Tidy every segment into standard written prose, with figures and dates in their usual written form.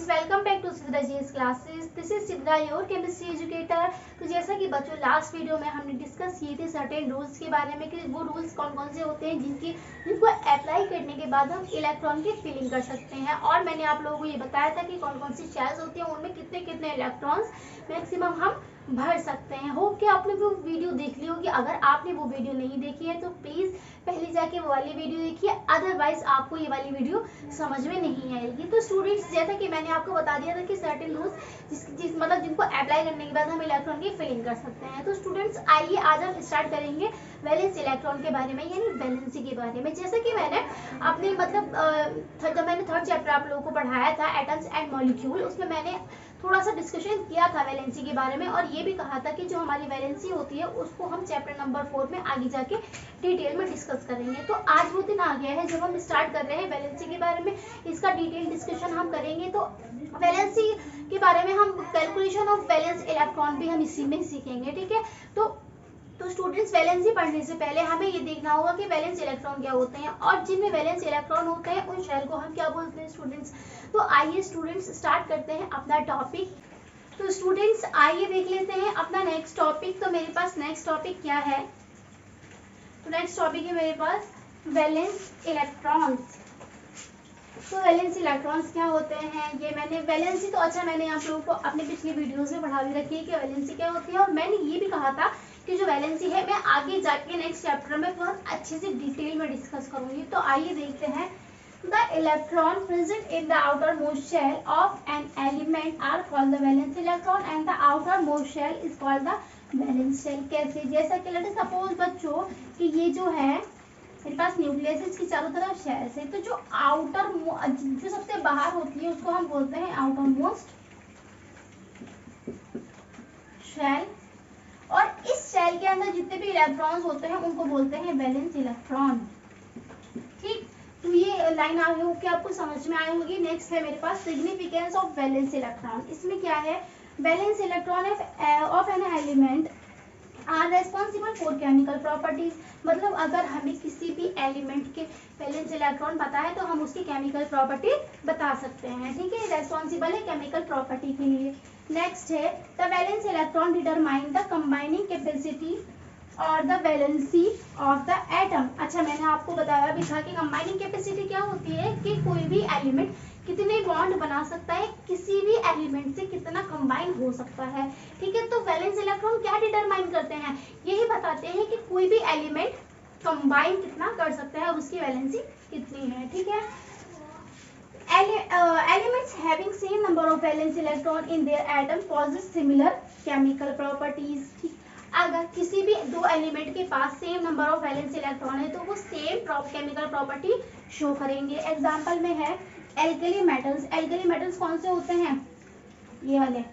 Welcome back to Sidra GS classes. This is Sidra your chemistry educator. तो जैसा कि बच्चों लास्ट वीडियो में हमने डिस्कस किए थे सर्टेन रूल्स के बारे में कि वो रूल्स कौन कौन से होते हैं जिनको अप्लाई करने के बाद हम इलेक्ट्रॉन की फिलिंग कर सकते हैं। और मैंने आप लोगों को ये बताया था कि कौन कौन सी शेल्स होती हैं, उनमें कितने कितने इलेक्ट्रॉन्स मैक्सिमम हम भर सकते हैं। होप कि आपने वो वीडियो देख ली होगी। अगर आपने वो वीडियो नहीं देखी है तो प्लीज पहले जाके वो वाली वीडियो देखिए, अदरवाइज आपको ये वाली वीडियो समझ में नहीं आएगी। तो स्टूडेंट्स, जैसा कि मैंने आपको बता दिया था कि सर्टेन रूल्स मतलब जिनको अप्लाई करने के बाद हम इलेक्ट्रॉन की फिलिंग कर सकते हैं। तो स्टूडेंट्स आइए आज हम स्टार्ट करेंगे वैलेंस इलेक्ट्रॉन के बारे में, यानी वैलेंसी के बारे में। जैसे कि मैंने अपने जब मैंने थर्ड चैप्टर आप लोगों को पढ़ाया था एटम्स एंड मॉलिक्यूल, उसमें मैंने थोड़ा सा डिस्कशन किया था वैलेंसी के बारे में और ये भी कहा था कि जो हमारी वैलेंसी होती है उसको हम चैप्टर नंबर 4 में आगे जाके डिटेल में डिस्कस करेंगे। तो आज वो दिन आ गया है जब हम स्टार्ट कर रहे हैं वैलेंसी के बारे में, इसका डिटेल डिस्कशन हम करेंगे। तो वैलेंसी के बारे में हम कैलकुलेशन ऑफ वैलेंस इलेक्ट्रॉन भी हम इसी में सीखेंगे, ठीक है। तो स्टूडेंट्स, वैलेंसी पढ़ने से पहले हमें ये देखना होगा कि वैलेंस इलेक्ट्रॉन क्या होते हैं और जिनमें वैलेंस इलेक्ट्रॉन होते हैं उन शेल को हम क्या बोलते हैं स्टूडेंट्स। तो आइए स्टूडेंट्स स्टार्ट करते हैं अपना टॉपिक। तो स्टूडेंट्स आइए देख लेते हैं अपना नेक्स्ट टॉपिक। तो मेरे पास नेक्स्ट टॉपिक क्या है, तो नेक्स्ट टॉपिक है मेरे पास वैलेंस इलेक्ट्रॉन्स। तो वैलेंस इलेक्ट्रॉन्स क्या होते हैं, ये मैंने वैलेंसी तो मैंने आप लोगों को अपने पिछली वीडियोस में पढ़ा भी रखी है कि वैलेंसी क्या होती है। और मैंने ये भी कहा था कि जो वैलेंसी है मैं आगे जाके नेक्स्ट चैप्टर में बहुत अच्छे से डिटेल में डिस्कस करूंगी। तो आइए देखते हैं। The electron present in the outermost shell of an element are called the valence electron and the outermost shell is called the valence shell। कैसे, जैसा कि लेट्स सपोज बच्चों कि ये जो है मेरे पास न्यूक्लियस है, इसकी चारों तरफ शेल्स है। तो जो जो सबसे बाहर होती है उसको हम बोलते हैं आउटर मोस्ट शेल, और इस शेल के अंदर जितने भी इलेक्ट्रॉन्स होते हैं उनको बोलते हैं वैलेंस इलेक्ट्रॉन। ठीक, तो ये लाइन आ गई कि आपको समझ में आई होगी। नेक्स्ट है मेरे पास सिग्निफिकेंस ऑफ वैलेंस इलेक्ट्रॉन। इसमें क्या है, valence electron of an element are responsible for chemical properties. मतलब अगर हमें किसी भी एलिमेंट के वैलेंस इलेक्ट्रॉन पता है तो हम उसकी केमिकल प्रॉपर्टी बता सकते हैं, ठीक है। रेस्पॉन्सिबल है केमिकल प्रॉपर्टी के लिए। नेक्स्ट है the valence electron determine the combining capacity और the valency of the atom. अच्छा, मैंने आपको बताया भी था कि कंबाइनिंग कैपेसिटी क्या होती है कि कोई भी एलिमेंट कितने बॉन्ड बना सकता है, किसी भी एलिमेंट से कितना कंबाइन हो सकता है, ठीक है। तो वैलेंस इलेक्ट्रॉन क्या डिटरमाइन करते हैं, यही बताते हैं कि कोई भी एलिमेंट कंबाइन कितना कर सकता है और उसकी वैलेंसी कितनी है, ठीक है। Elements having same number of valence electron in their atom possess similar chemical properties। ठीक, अगर किसी भी दो एलिमेंट के पास same number of valence electron है तो वो सेम केमिकल प्रॉपर्टी शो करेंगे। एग्जांपल में है एल्कली मेटल्स। एल्कली मेटल्स कौन से होते हैं, ये वाले,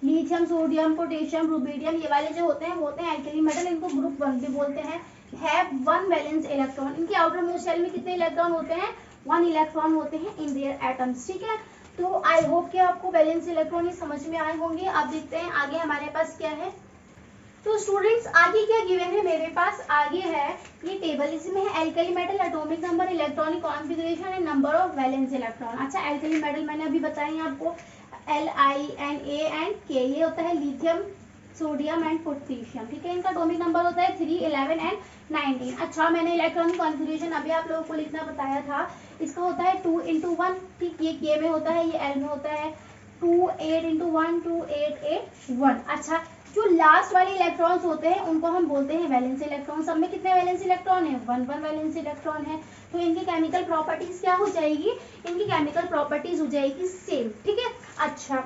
लिथियम, सोडियम, पोटेशियम, रुबिडियम, ये वाले जो होते हैं वो होते हैं एल्कली मेटल। इनको ग्रुप 1 भी बोलते हैं। Have 1 valence electron. इनके आउटर मोस्ट शेल में कितने इलेक्ट्रॉन होते हैं, 1 इलेक्ट्रॉन होते हैं इन देयर एटम्स, ठीक है। तो आई होप कि आपको वैलेंस इलेक्ट्रॉन ही समझ में आए होंगे। अब देखते हैं आगे हमारे पास क्या है। तो स्टूडेंट्स आगे क्या गिवन है मेरे पास, आगे है ये टेबल। इसमें है alkali metal, atomic number, electronic configuration and number of valence electron. अच्छा, एल्कली मेटल मैंने अभी बताई आपको LiNa एंड K, ये होता है लिथियम, सोडियम एंड पोटेशियम, ठीक है। इनका एटॉमिक नंबर होता है 3, 11 एंड 19। अच्छा, मैंने इलेक्ट्रॉनिक कॉन्फ़िगरेशन अभी आप लोगों को लिखना बताया था, इसका होता है 2 into 1, ठीक। ये K में होता है, ये L में होता है 2, 8 into 1, 2, 8, 8, 1। अच्छा, जो लास्ट वाले इलेक्ट्रॉन्स होते हैं उनको हम बोलते हैं वैलेंस इलेक्ट्रॉन। सब में कितने वैलेंस इलेक्ट्रॉन है, 1 वैलेंस इलेक्ट्रॉन है। तो इनकी केमिकल प्रॉपर्टीज क्या हो जाएगी, इनकी केमिकल प्रॉपर्टीज हो जाएगी सेम, ठीक है। अच्छा,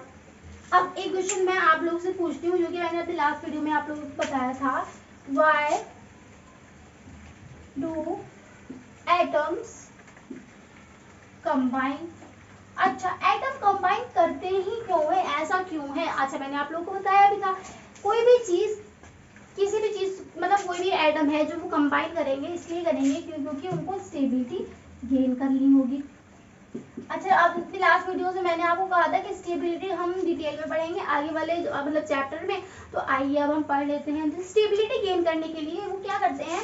अब एक क्वेश्चन मैं आप लोगों से पूछती हूँ जो कि मैंने अपने लास्ट वीडियो में आप लोगों को बताया था। Why do atoms combine. अच्छा, एटम कंबाइन करते ही क्यों है, ऐसा क्यों है। अच्छा, मैंने आप लोगों को बताया भी था कोई भी चीज, किसी भी चीज मतलब कोई भी एटम है जो वो कंबाइन करेंगे इसलिए करेंगे क्योंकि उनको स्टेबिलिटी गेन करनी होगी। अच्छा, अब लास्ट वीडियो से मैंने आपको कहा था कि स्टेबिलिटी हम डिटेल में पढ़ेंगे आगे वाले मतलब चैप्टर में। तो आइए अब हम पढ़ लेते हैं। स्टेबिलिटी गेन करने के लिए वो क्या करते हैं,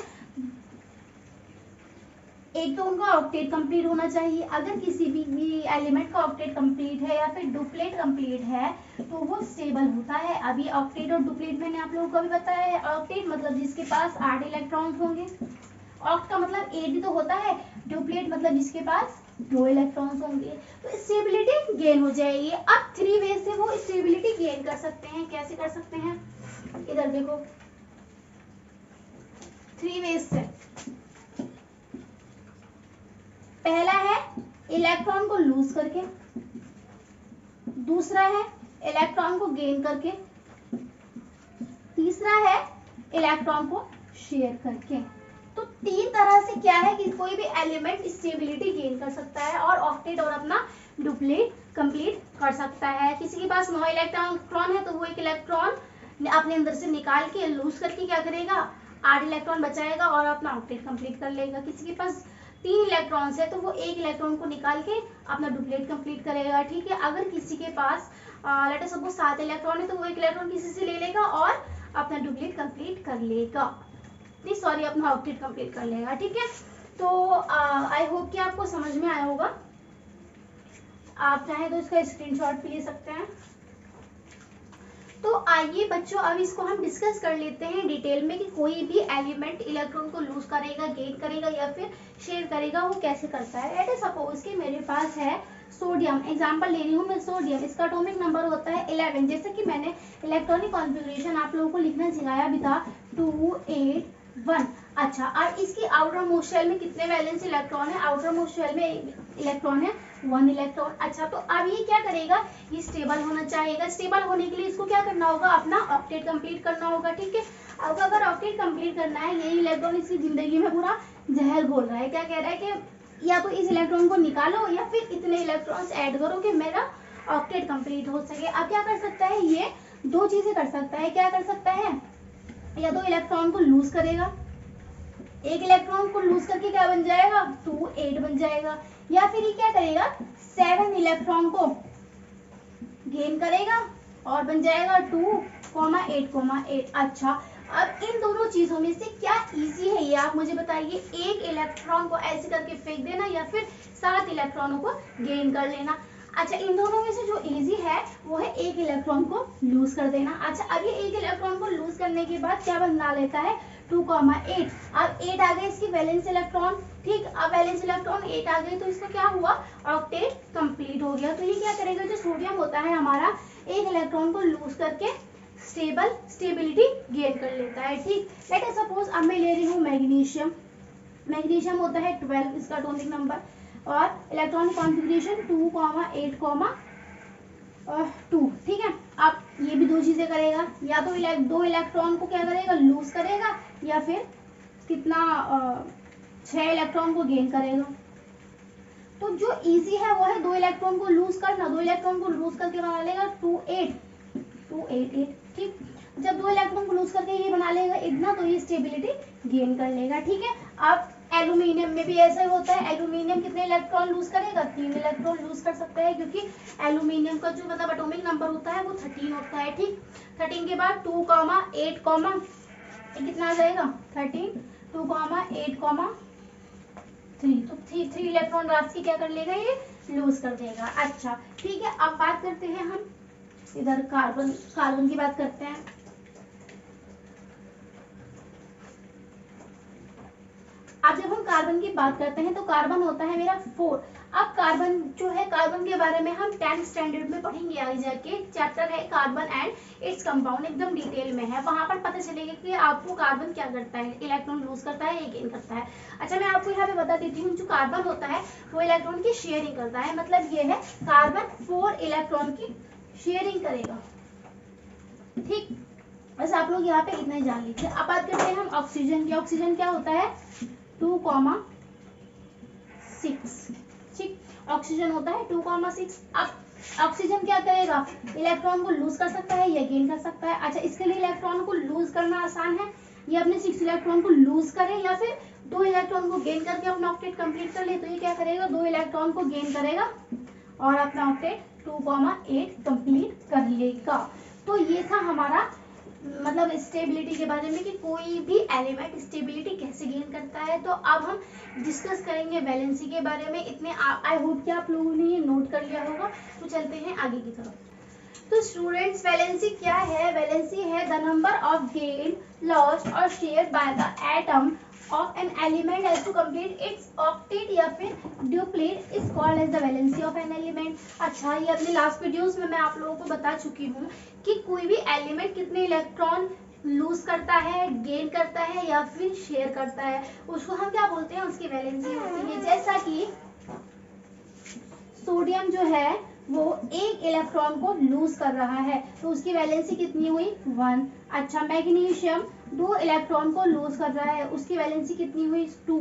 एक तो उनका ऑक्टेट कंप्लीट होना चाहिए, अगर किसी भी एलिमेंट का ऑक्टेट कंप्लीट है या फिर डुप्लेट कंप्लीट है तो वो स्टेबल होता है। अभी ऑक्टेट और डुप्लेट मैंने आप लोगों को भी बताया है। ऑक्टेट मतलब जिसके पास 8 इलेक्ट्रॉन्स होंगे, ऑक्ट का मतलब 8 तो होता है, डुप्लेट मतलब जिसके पास 2 इलेक्ट्रॉन्स होंगे, तो स्टेबिलिटी गेन हो जाएगी। अब 3 वे से वो स्टेबिलिटी गेन कर सकते हैं। कैसे कर सकते हैं, इधर देखो, 3 वे से। पहला है इलेक्ट्रॉन को लूज करके, दूसरा है इलेक्ट्रॉन को गेन करके, तीसरा है इलेक्ट्रॉन को शेयर करके। तो 3 तरह से क्या है कि कोई भी एलिमेंट स्टेबिलिटी गेन कर सकता है और ऑक्टेट और अपना डुप्लेट कंप्लीट कर सकता है। किसी के पास 9 इलेक्ट्रॉन है तो वो एक इलेक्ट्रॉन अपने अंदर से निकाल के लूज करके क्या करेगा, 8 इलेक्ट्रॉन बचाएगा और अपना ऑक्टेट कंप्लीट कर लेगा। किसी के पास 3 इलेक्ट्रॉन्स है तो वो एक इलेक्ट्रॉन को निकाल के अपना डुप्लेट कंप्लीट करेगा। ठीक है, अगर किसी के पास लेट अस सपोज 7 इलेक्ट्रॉन है तो वो एक इलेक्ट्रॉन किसी से ले लेगा और अपना डुप्लेट कंप्लीट कर लेगा, नहीं सॉरी अपना ऑक्टेट कंप्लीट कर लेगा। ठीक है, तो आई होप कि आपको समझ में आया होगा। आप चाहें तो इसका स्क्रीनशॉट भी ले सकते हैं। तो आइए बच्चों अब इसको हम डिस्कस कर लेते हैं डिटेल में कि कोई भी एलिमेंट इलेक्ट्रॉन को लूज करेगा, गेन करेगा या फिर शेयर करेगा, वो कैसे करता है। लेट अस सपोज कि मेरे पास है सोडियम, एग्जांपल ले रही हूँ मैं सोडियम, इसका एटॉमिक नंबर होता है 11। जैसे कि मैंने इलेक्ट्रॉनिक कॉन्फ़िगरेशन आप लोगों को लिखना सिखाया भी था 2 8 1। अच्छा, और इसकी आउटर मोस्ट शेल में कितने वैलेंस इलेक्ट्रॉन है, आउटर मोस्ट शेल में इलेक्ट्रॉन है 1 इलेक्ट्रॉन। अच्छा, तो अब ये क्या करेगा, ये स्टेबल होना चाहेगा। स्टेबल होने के लिए इसको क्या करना होगा, अपना ऑक्टेट कंप्लीट करना होगा। ठीक है, अब अगर ऑक्टेट कंप्लीट करना है, यही इलेक्ट्रॉन इसकी जिंदगी में पूरा जहर घोल रहा है। क्या कह रहा है कि या तो इस इलेक्ट्रॉन को निकालो या फिर इतने इलेक्ट्रॉन्स ऐड करो कि मेरा ऑक्टेट कंप्लीट हो सके। अब क्या कर सकता है, ये 2 चीजें कर सकता है। क्या कर सकता है, या तो इलेक्ट्रॉन को लूज करेगा, एक इलेक्ट्रॉन को लूज करके क्या बन जाएगा 2 8 बन जाएगा, या फिर ये क्या करेगा 7 इलेक्ट्रॉन को गेन करेगा और बन जाएगा 2 8 8। अच्छा, अब इन दोनों चीजों में से क्या इजी है ये आप मुझे बताइए, एक इलेक्ट्रॉन को ऐसे करके फेंक देना या फिर 7 इलेक्ट्रॉनों को गेन कर लेना। अच्छा, इन दोनों में से जो इजी है वो है एक इलेक्ट्रॉन को लूज कर देना। अच्छा, अब ये एक इलेक्ट्रॉन को लूज करने के बाद क्या बना लेता है 2 8। अब 8 आ गए इसकी वैलेंस इलेक्ट्रॉन। ठीक, अब वैलेंस इलेक्ट्रॉन 8 आ गए तो इसका क्या हुआ, ऑक्टेट कंप्लीट हो गया। तो ये क्या करेगा, जो सोडियम होता है हमारा, एक इलेक्ट्रॉन को लूज करके स्टेबिलिटी गेन कर लेता है। ठीक, लेट अस सपोज अब मैं ले रही हूँ मैग्नीशियम। मैग्नीशियम होता है 12 इसका एटॉमिक नंबर और इलेक्ट्रॉनिक कॉन्फ़िगरेशन 2 8 2। ठीक है, अब ये भी 2 चीजें करेगा, या तो 2 इलेक्ट्रॉन को क्या करेगा लूज करेगा या फिर कितना 6 इलेक्ट्रॉन को गेन करेगा। तो जो इजी है वो है 2 इलेक्ट्रॉन को लूज करना, 2 इलेक्ट्रॉन को लूज करके बना लेगा 2 8 8। ठीक, जब 2 इलेक्ट्रॉन को लूज करके ये बना लेगा इतना तो ये स्टेबिलिटी गेन कर लेगा। ठीक है, अब एल्यूमिनियम में भी ऐसा ही होता है। एल्यूमिनियम कितने इलेक्ट्रॉन लूज करेगा 3 इलेक्ट्रॉन लूज कर सकता है, क्योंकि एल्यूमिनियम का जो मतलब एटॉमिक नंबर होता है वो 13 होता है। ठीक, 13 के बाद 2 8 कितना आ जाएगा 13 2 8 3। तो 3 इलेक्ट्रॉन रात की क्या कर लेगा, ये लूज कर देगा। अच्छा, ठीक है, अब बात करते हैं हम इधर कार्बन की बात करते हैं। अब जब हम कार्बन की बात करते हैं तो कार्बन होता है मेरा 4। अब कार्बन जो है, कार्बन के बारे में हम 10th स्टैंडर्ड में पढ़ेंगे आगे जाके। चैप्टर है कार्बन एंड इट्स कंपाउंड, एकदम डिटेल में है, वहां पर पता चलेगा कि आपको कार्बन क्या करता है, इलेक्ट्रॉन लूज करता है या गेन करता है। अच्छा, मैं आपको यहाँ पे बता देती हूँ, जो कार्बन होता है वो इलेक्ट्रॉन की शेयरिंग करता है। मतलब ये है कार्बन 4 इलेक्ट्रॉन की शेयरिंग करेगा। ठीक, बस आप लोग यहाँ पे इतना ही जान लीजिए। अब बात करते हैं हम ऑक्सीजन की। ऑक्सीजन क्या होता है 2 6। ठीक, ऑक्सीजन होता है 2 6। अब ऑक्सीजन क्या करेगा, इलेक्ट्रॉन को लूज कर सकता है या गेन कर सकता है। अच्छा, इसके लिए इलेक्ट्रॉन को लूज करना आसान है, ये अपने 6 इलेक्ट्रॉन को लूज करे या फिर 2 इलेक्ट्रॉन को गेन करके अपना ऑक्टेट कंप्लीट कर ले। तो ये क्या करेगा, 2 इलेक्ट्रॉन को गेन करेगा और अपना ऑक्टेट 2 8 कंप्लीट कर लेगा। तो ये था हमारा मतलब स्टेबिलिटी के बारे में कि कोई भी एलिमेंट स्टेबिलिटी कैसे गेन करता है। तो अब हम डिस्कस करेंगे वैलेंसी के बारे में। इतने आई होप कि आप लोगों ने ये नोट कर लिया होगा। तो चलते हैं आगे की तरफ। तो स्टूडेंट्स, वैलेंसी क्या है? वैलेंसी है the number of gain, lost और share by the atom of an element as to complete its octet या फिर duplet is called as the valency of an element। अच्छा, ये अपने लास्ट वीडियोस में मैं आप लोगों को बता चुकी हूँ कि कोई भी एलिमेंट कितने इलेक्ट्रॉन लूज करता है, गेन करता है या फिर शेयर करता है, उसको हम क्या बोलते हैं, उसकी वैलेंसी होती है। जैसा कि सोडियम जो है वो एक इलेक्ट्रॉन को लूज कर रहा है तो उसकी वैलेंसी कितनी हुई? 1। अच्छा, मैग्नीशियम 2 इलेक्ट्रॉन को लूज कर रहा है, उसकी वैलेंसी कितनी हुई? 2।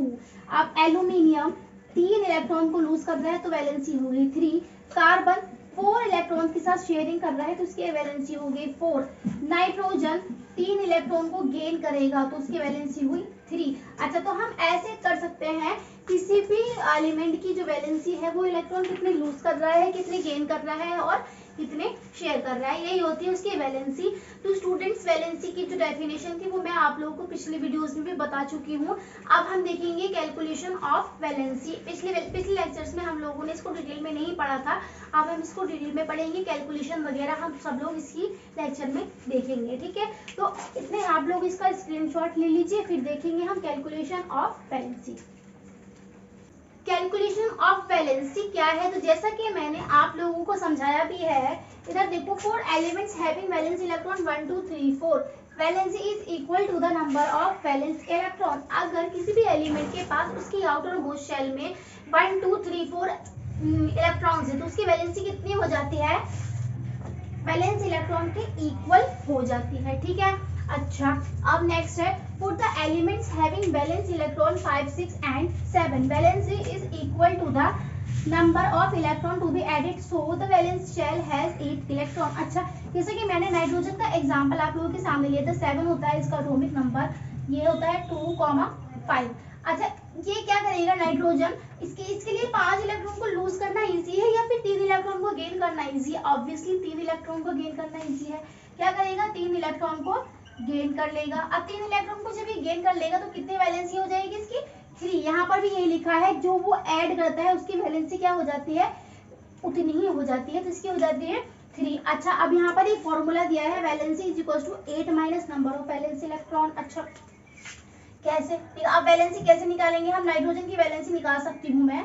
अब एल्यूमिनियम 3 इलेक्ट्रॉन को लूज कर रहा है तो वैलेंसी हो गई 3। कार्बन 4 इलेक्ट्रॉन के साथ शेयरिंग कर रहा है तो उसकी वैलेंसी हो गई 4। नाइट्रोजन 3 इलेक्ट्रॉन को गेन करेगा तो उसकी वैलेंसी हुई 3। अच्छा, तो हम ऐसे कर सकते हैं किसी भी एलिमेंट की जो वैलेंसी है वो इलेक्ट्रॉन कितने लूज कर रहा है, कितने गेन कर रहा है और कितने शेयर कर रहा है, यही होती है उसकी वैलेंसी। तो स्टूडेंट्स, वैलेंसी की जो डेफिनेशन थी वो मैं आप लोगों को पिछले वीडियोस में भी बता चुकी हूँ। अब हम देखेंगे कैलकुलेशन ऑफ वैलेंसी। पिछले लेक्चर्स में हम लोगों ने इसको डिटेल में नहीं पढ़ा था, अब हम इसको डिटेल में पढ़ेंगे। कैलकुलेशन वगैरह हम सब लोग इसी लेक्चर में देखेंगे, ठीक है। तो इतने आप लोग इसका स्क्रीनशॉट ले लीजिए, फिर देखेंगे हम calculation of valency. Calculation of valency क्या है? तो जैसा कि मैंने आप लोगों को समझाया भी है, इधर देखो, 4 elements having valence electron 1 2 3 4, valency is equal to the number of valence electron. अगर किसी भी एलिमेंट के पास उसकी आउटर मोस्ट शेल में 1 2 3 4 इलेक्ट्रॉन्स है तो उसकी वैलेंसी कितनी हो जाती है? वैलेंस इलेक्ट्रॉन के इक्वल हो जाती है, ठीक है। अच्छा, अब नेक्स्ट है for the elements having valence electron 5 6 and 7 valency is equal to the number of electron to be added so the valence shell has 8 electron। अच्छा, जैसे कि मैंने नाइट्रोजन का एग्जांपल आप लोगों के सामने लिया था, 7 होता है इसका एटॉमिक नंबर, ये होता है 2,5। अच्छा, ये क्या करेगा नाइट्रोजन, इसके लिए 5 इलेक्ट्रॉन को लूज करना इजी है या फिर 3 इलेक्ट्रॉन को गेन करना इजी है? ऑब्वियसली 3 इलेक्ट्रॉन को गेन करना इजी है। क्या करेगा? 3 इलेक्ट्रॉन को गेन कर लेगा। अब 3 इलेक्ट्रॉन को जब ये गेन कर लेगा तो कितनी वैलेंसी हो जाएगी इसकी? 3। यहाँ पर भी यही लिखा है, जो वो ऐड करता है उसकी वैलेंसी क्या हो जाती है? उतनी ही हो जाती है, तो इसकी हो जाती है 3। अच्छा, अब यहाँ पर एक फॉर्मूला दिया है, valency is equal to 8 minus number of valence electron. अच्छा, कैसे? अब वैलेंसी कैसे निकालेंगे हम? नाइट्रोजन की वैलेंसी निकाल सकती हूँ मैं,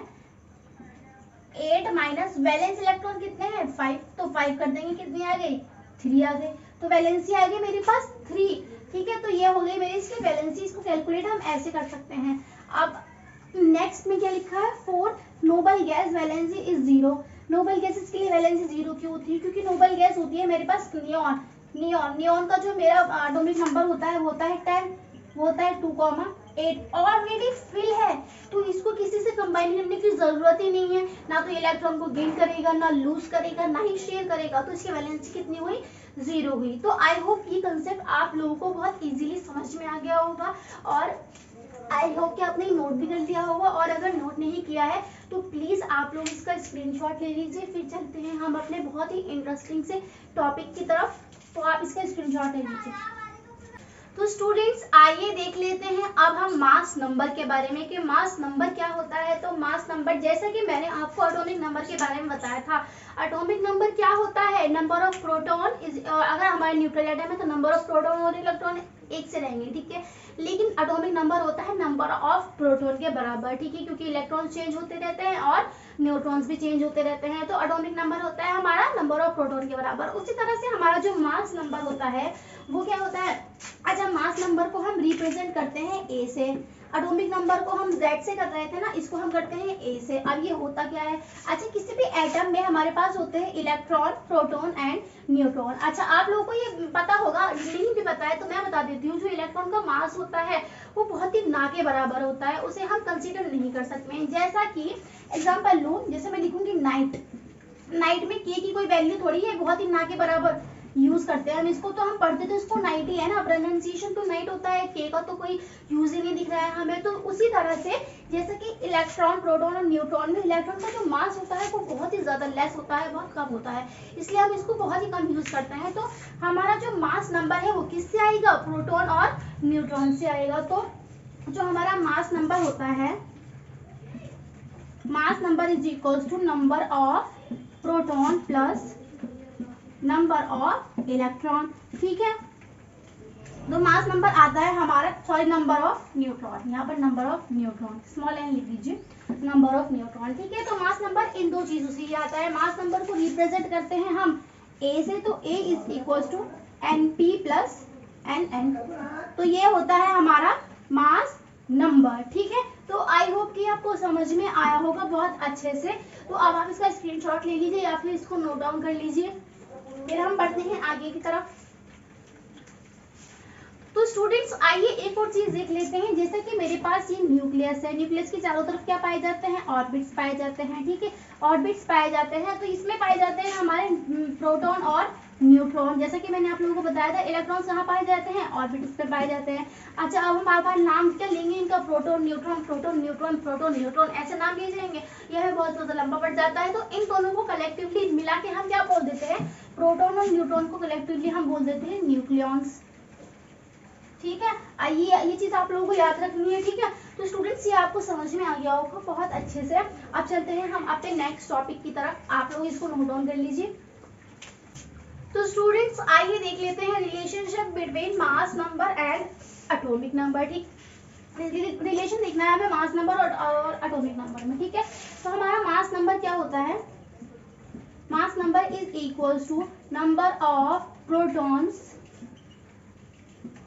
8 माइनस वैलेंस इलेक्ट्रॉन कितने हैं? 5, तो 5 कर देंगे, कितनी आ गई? 3 आ गई, तो वैलेंसी आ गई मेरे पास 3, ठीक है। तो ये हो गई मेरी इसकी वैलेंसी। इसको कैलकुलेट हम ऐसे कर सकते हैं। अब नेक्स्ट में क्या लिखा है? 4 noble gas valency is 0। Noble gases के लिए वैलेंसी 0 क्यों होती है? क्योंकि नोबल गैस होती है मेरे पास नियॉन। नियॉन का जो मेरा एटॉमिक नंबर होता है वो होता है 10, वो होता है 2,8, ऑलरेडी फिल है तो इसको किसी से कंबाइन करने की जरूरत ही नहीं है। ना तो इलेक्ट्रॉन को गेन करेगा, ना लूज करेगा, ना ही शेयर करेगा, तो इसकी वैलेंसी कितनी हुई? 0 हुई। तो आई होप ये कंसेप्ट आप लोगों को बहुत इजीली समझ में आ गया होगा और आई होप कि आपने नोट भी कर लिया होगा। और अगर नोट नहीं किया है तो प्लीज आप लोग इसका स्क्रीनशॉट ले लीजिए। फिर चलते हैं हम अपने बहुत ही इंटरेस्टिंग से टॉपिक की तरफ, तो आप इसका स्क्रीनशॉट ले लीजिए। तो स्टूडेंट्स, आइए देख लेते हैं अब हम मास नंबर के बारे में कि मास नंबर क्या होता है। तो मास नंबर, जैसा कि मैंने आपको एटॉमिक नंबर के बारे में बताया था, एटॉमिक नंबर क्या होता है? नंबर ऑफ प्रोटॉन इज, अगर हमारे न्यूट्रल एटम है तो नंबर ऑफ प्रोटॉन और इलेक्ट्रॉन एक से रहेंगे, ठीक है। लेकिन एटॉमिक नंबर होता है नंबर ऑफ प्रोटॉन के बराबर, ठीक है, क्योंकि इलेक्ट्रॉन चेंज होते रहते हैं और न्यूट्रॉन्स भी चेंज होते रहते हैं। तो एटॉमिक नंबर होता है हमारा नंबर ऑफ प्रोटॉन के बराबर। उसी तरह से हमारा जो मास नंबर होता है वो क्या होता है? अच्छा, मास नंबर को हम रिप्रेजेंट करते हैं ए से, एटॉमिक नंबर को हम जेड से कर रहे थे ना, इसको हम करते हैं ए से। अब ये होता क्या है? अच्छा, किसी भी एटम में हमारे पास होते हैं इलेक्ट्रॉन, प्रोटॉन एंड न्यूट्रॉन। अच्छा, आप लोगों को ये पता होगा, नहीं भी पता है तो मैं बता देती हूँ। जो इलेक्ट्रॉन का मास होता है वो बहुत ही ना के बराबर होता है, उसे हम कंसीडर नहीं कर सकते हैं। जैसा कि एग्जाम्पल लूँ, जैसे मैं लिखूंगी नाइट, नाइट में के की कोई वैल्यू थोड़ी है, बहुत ही ना के बराबर, यूज करते हैं हम इसको, तो हम पढ़ते तो इसको नाइट ही है ना, प्रोनाउंसिएशन तो नाइट होता है, के का तो कोई यूज ही नहीं दिख रहा है हमें। तो उसी तरह से जैसे कि इलेक्ट्रॉन, प्रोटॉन और न्यूट्रॉन में इलेक्ट्रॉन का जो मास होता है वो बहुत ही ज्यादा लेस होता है, बहुत कम होता है, इसलिए हम इसको बहुत ही कम यूज करते हैं। तो हमारा जो मास नंबर है वो किससे आएगा, प्रोटॉन और न्यूट्रॉन से आएगा। तो जो हमारा मास नंबर होता है, mass number is equals to number of proton plus number of electron, ठीक है। तो मास नंबर आता है हमारा, सॉरी नंबर ऑफ न्यूट्रॉन, यहाँ पर number of neutron small n लिख लीजिए, नंबर ऑफ न्यूट्रॉन, ठीक है। तो मास नंबर इन दो चीजों से ही आता है। मास नंबर को रिप्रेजेंट करते हैं हम ए से, तो a is equals to N P plus N N, तो ये होता है हमारा मास नंबर, ठीक है। तो आई होप कि आपको समझ में आया होगा बहुत अच्छे से। तो अब आप इसका स्क्रीनशॉट ले लीजिए या फिर इसको नोट डाउन कर लीजिए। फिर हम बढ़ते हैं आगे की तरफ। तो स्टूडेंट्स आइए एक और चीज देख लेते हैं, जैसे कि मेरे पास ये न्यूक्लियस है, न्यूक्लियस के चारों तरफ क्या पाए जाते हैं, ऑर्बिट्स पाए जाते हैं, ठीक है, ऑर्बिट्स पाए जाते हैं। तो इसमें पाए जाते हैं हमारे प्रोटॉन और न्यूट्रॉन, जैसा कि मैंने आप लोगों को बताया था। इलेक्ट्रॉन्स कहाँ पाए जाते हैं, ऑर्बिट्स पे पाए जाते हैं। अच्छा, अब हम बार-बार नाम क्या लेंगे इनका, proton neutron, proton neutron, proton neutron, ऐसे नाम लिए जाएंगे, यह बहुत ज्यादा लंबा पड़ जाता है। तो इन दोनों को कलेक्टिवली मिला के हम क्या बोल देते हैं, प्रोटॉन और न्यूट्रॉन को कलेक्टिवली हम बोल देते हैं न्यूक्लियॉन्स, ठीक है। ये चीज आप लोगों को याद रखनी है, ठीक है। तो स्टूडेंट्स ये आपको समझ में आ गया होगा बहुत अच्छे से। अब चलते हैं हम अपने नेक्स्ट टॉपिक की तरफ, आप लोग इसको नोट डाउन कर लीजिए। तो स्टूडेंट्स आइए देख लेते हैं relationship between mass number and atomic number, ठीक। रिलेशन देखना है हमें मास नंबर और एटॉमिक नंबर में, ठीक है। तो हमारा मास नंबर क्या होता है, mass number is equals to number of protons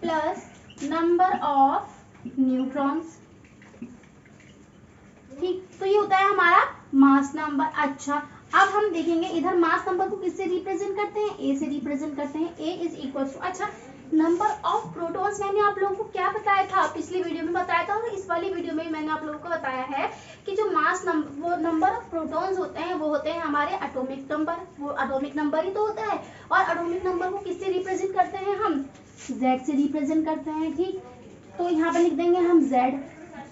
plus number of neutrons, ठीक। तो ये होता है हमारा मास नंबर। अच्छा, अब हम देखेंगे इधर मास नंबर को किससे रिप्रेजेंट करते हैं, ए से रिप्रेजेंट करते हैं। ए इज इक्वल टू, अच्छा नंबर ऑफ प्रोटॉन्स मैंने आप लोगों को क्या बताया था, पिछली वीडियो में बताया था, और इस वाली वीडियो में मैंने आप लोगों को बताया है कि जो मास नंबर, वो नंबर ऑफ प्रोटॉन्स होते हैं वो होते हैं हमारे एटॉमिक नंबर, वो एटॉमिक नंबर ही तो होता है। और एटॉमिक नंबर को किससे रिप्रेजेंट करते हैं हम, Z से रिप्रेजेंट करते हैं, ठीक। तो यहाँ पर लिख देंगे हम Z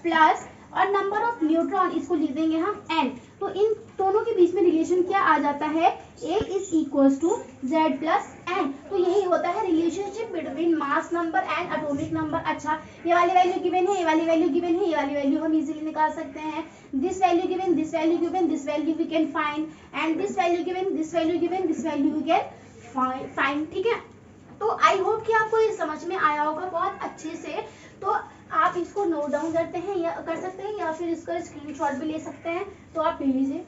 प्लस, और नंबर ऑफ न्यूट्रॉन इसको लिख देंगे हम N। तो इन दोनों के बीच में रिलेशन क्या आ जाता है, A is equals to Z plus N। तो यही होता है relationship between mass number and atomic number. अच्छा, ये वाली वैल्यू गिवन है, ये वाली वैल्यू गिवन है, ये वाली वैल्यू हम इजीली निकाल सकते हैं। This value given, this value given, this value we can find, and this value given, this value given, this value we can find, ठीक है। तो आई होप कि आपको ये समझ में आया होगा बहुत अच्छे से। तो आप इसको नोट डाउन करते हैं या कर सकते हैं, या फिर इसका स्क्रीनशॉट भी ले सकते हैं, तो आप ले लीजिए।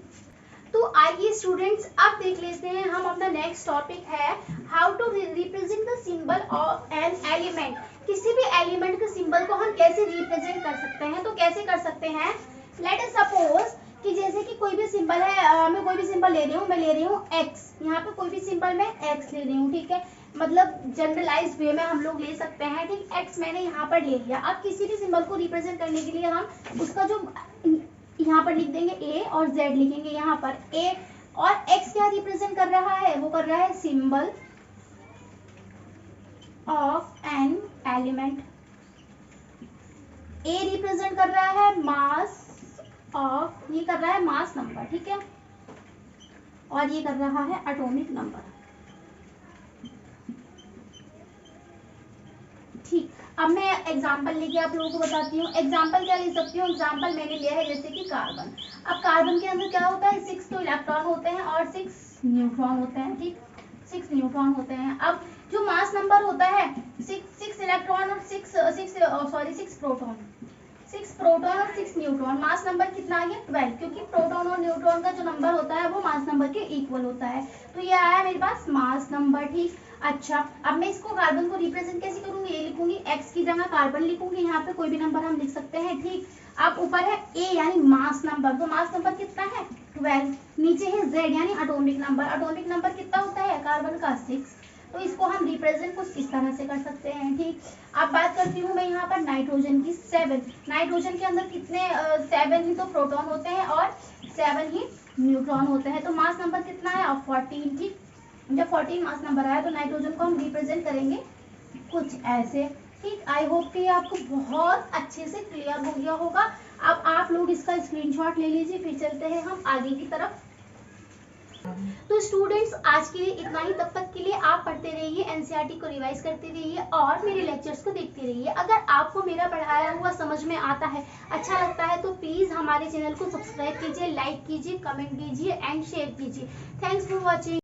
तो आइए स्टूडेंट्स अब देख लेते हैं हम अपना नेक्स्ट टॉपिक है how to represent the symbol of an element. किसी भी एलिमेंट के सिंबल को हम कैसे रिप्रेजेंट कर सकते हैं, तो कैसे कर सकते हैं, लेट अस सपोज कि जैसे कि कोई भी सिंबल है, मैं कोई भी सिंबल ले रही हूँ, मैं ले रही हूँ x, यहाँ पे कोई भी सिंबल मैं x ले रही हूँ, ठीक है। मतलब जनरलाइज वे में हम लोग ले सकते हैं, ठीक। x मैंने यहाँ पर ले लिया। अब किसी भी सिंबल को रिप्रेजेंट करने के लिए हम उसका जो यहाँ पर लिख देंगे a और z लिखेंगे यहाँ पर a, और x क्या रिप्रेजेंट कर रहा है, वो कर रहा है symbol of an element. a represent कर रहा है मास ऑफ, ये कर रहा है मास नंबर, ठीक है, और ये कर रहा है एटॉमिक नंबर, ठीक। अब मैं एग्जांपल लेके आप लोगों को बताती हूँ। एग्जांपल क्या ले सकती हूँ, एग्जांपल मैंने लिया है जैसे कि कार्बन। अब कार्बन के अंदर क्या होता है, 6 तो इलेक्ट्रॉन होते हैं और 6 न्यूट्रॉन होते हैं, ठीक, 6 न्यूट्रॉन होते हैं। अब जो मास नंबर होता है 6 इलेक्ट्रॉन और 6 प्रोटॉन, 6 प्रोटॉन और 6 न्यूट्रॉन, मास नंबर कितना आ गया 12, क्योंकि प्रोटॉन और न्यूट्रॉन का जो नंबर होता है वो मास नंबर के इक्वल होता है। तो ये आया मेरे पास मास नंबर, ठीक। अच्छा, अब मैं इसको कार्बन को रिप्रेजेंट कैसे करूंगी, ये लिखूंगी, x की जगह कार्बन लिखूंगी, यहाँ पे कोई भी नंबर हम लिख सकते हैं, ठीक। अब ऊपर है a यानी मास नंबर, तो मास नंबर कितना है 12, नीचे है z यानी एटॉमिक नंबर, एटॉमिक नंबर कितना होता है कार्बन का 6, तो इसको हम रिप्रेजेंट कुछ इस तरह से कर सकते हैं, ठीक। अब बात करती हूँ मैं यहाँ पर नाइट्रोजन की, 7, नाइट्रोजन के अंदर कितने 7 ही तो प्रोटॉन होते हैं और 7 ही न्यूट्रॉन होते हैं, तो मास नंबर कितना है 14, ठीक। जब 14 मास नंबर आया तो नाइट्रोजन को हम रिप्रेजेंट करेंगे कुछ ऐसे। ठीक, आई होप कि आपको बहुत अच्छे से क्लियर हो गया होगा। अब आप लोग इसका स्क्रीनशॉट ले लीजिए, फिर चलते हैं हम आगे की तरफ। तो स्टूडेंट्स आज के लिए इतना ही। तब तक के लिए आप पढ़ते रहिए, एनसीईआरटी को रिवाइज करते रहिए और मेरे लेक्चर्स को देखते रहिए। अगर आपको मेरा पढ़ाया हुआ समझ में आता है, अच्छा लगता है, तो प्लीज हमारे चैनल को सब्सक्राइब कीजिए, लाइक कीजिए, कमेंट कीजिए एंड शेयर कीजिए। Thanks for watching.